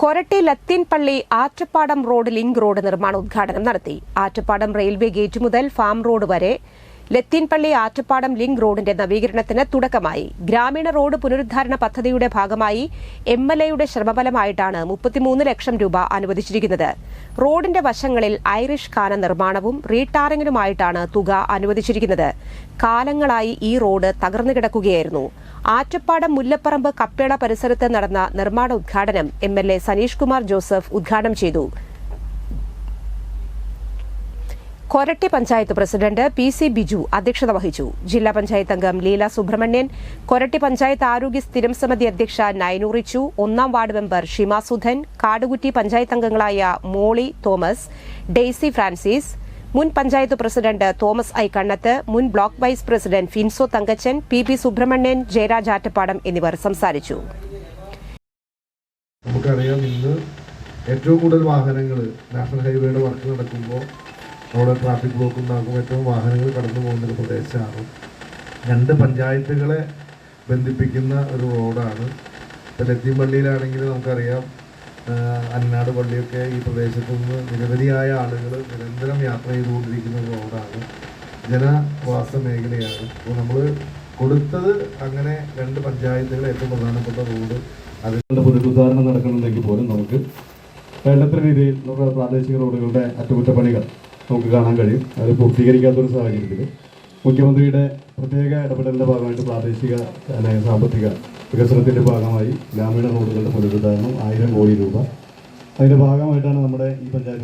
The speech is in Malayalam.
Koratty Latheenpally Attappadam road link road നിർമ്മാണ ഉദ്ഘാടനം നടത്തി. ആറ്റപ്പാടം റെയിൽവേ ഗേറ്റ് മുതൽ ഫാം റോഡ് വരെ ലത്തീൻപള്ളി ആറ്റപ്പാടം ലിങ്ക് റോഡിന്റെ നവീകരണത്തിന് തുടക്കമായി. ഗ്രാമീണ റോഡ് പുനരുദ്ധാരണ പദ്ധതിയുടെ ഭാഗമായി MLAയുടെ ശ്രമഫലമായിട്ടാണ് 33 ലക്ഷം രൂപ അനുവദിച്ചിരിക്കുന്നത്. റോഡിന്റെ വശങ്ങളിൽ ഐറിഷ് ഖാന നിർമ്മാണവും റീടാറിംഗിനുമായിട്ടാണ് തുക അനുവദിച്ചിരിക്കുന്നത്. കാലങ്ങളായി ഈ റോഡ് തകർന്നു കിടക്കുകയായിരുന്നു. ആറ്റപ്പാടം മുല്ലപ്പറമ്പ് കപ്പേള പരിസരത്ത് നടന്ന നിർമ്മാണ ഉദ്ഘാടനം MLA സനീഷ് കുമാർ ജോസഫ് ഉദ്ഘാടനം ചെയ്തു. കൊരട്ടി പഞ്ചായത്ത് പ്രസിഡന്റ് PC ബിജു അധ്യക്ഷത വഹിച്ചു. ജില്ലാ പഞ്ചായത്ത് അംഗം ലീല സുബ്രഹ്മണ്യൻ, കൊരട്ടി പഞ്ചായത്ത് ആരോഗ്യ സ്ഥിരം സമിതി അധ്യക്ഷ നൈനു റിച്ചു, 1-ാം വാർഡ് മെമ്പർ ഷിമ സുധൻ, കാടുകുറ്റി പഞ്ചായത്ത് അംഗങ്ങളായ മോളി തോമസ്, ഡെയ്സി ഫ്രാൻസിസ്, മുൻ പഞ്ചായത്ത് പ്രസിഡന്റ് തോമസ് ഐ കണ്ണത്ത്, മുൻ block vice president Finso Thankachan, PP Subrahmanian, Jayaraj Attappadam എന്നിവർ സംസാരിച്ചു. നമുക്കറിയാം, ഇന്ന് ഏറ്റവും കൂടുതൽ വാഹനങ്ങൾ നാഷണൽ ഹൈവേയുടെ വർക്ക് നടക്കുമ്പോൾ അവിടെ ട്രാഫിക് ബ്ലോക്ക് ഉണ്ടാകും. ഏറ്റവും വാഹനങ്ങൾ കടന്നു പോകുന്ന ഒരു പ്രദേശമാണ്. 2 പഞ്ചായത്തുകളെ ബന്ധിപ്പിക്കുന്ന ഒരു റോഡാണ്. ഇപ്പോൾ ലത്തീൻപള്ളിയിലാണെങ്കിൽ നമുക്കറിയാം, അന്നാട് പള്ളിയൊക്കെ ഈ പ്രദേശത്തു നിന്ന് നിരവധിയായ ആളുകൾ നിരന്തരം യാത്ര ചെയ്തുകൊണ്ടിരിക്കുന്ന ഒരു റോഡാണ്. ജനവാസ മേഖലയാണ്. അപ്പോൾ നമ്മൾ കൊടുത്തത് അങ്ങനെ 2 പഞ്ചായത്തുകൾ ഏറ്റവും പ്രധാനപ്പെട്ട റോഡ് അതിനുള്ള പുനരുദ്ധാരണം നടക്കണമെങ്കിൽ പോലും നമുക്ക് വേണ്ടത്ര രീതിയിൽ നമ്മുടെ പ്രാദേശിക റോഡുകളുടെ അറ്റകുറ്റപ്പണികൾ നമുക്ക് കാണാൻ കഴിയും. അത് പൂർത്തീകരിക്കാത്തൊരു സാഹചര്യത്തിൽ മുഖ്യമന്ത്രിയുടെ പ്രത്യേക ഇടപെടലിൻ്റെ ഭാഗമായിട്ട് പ്രാദേശിക സാമ്പത്തിക വികസനത്തിൻ്റെ ഭാഗമായി ഗ്രാമീണ റോഡുകളുടെ പുനരുദ്ധാരണം 1000 കോടി രൂപ അതിൻ്റെ ഭാഗമായിട്ടാണ് നമ്മുടെ ഈ പഞ്ചായത്ത്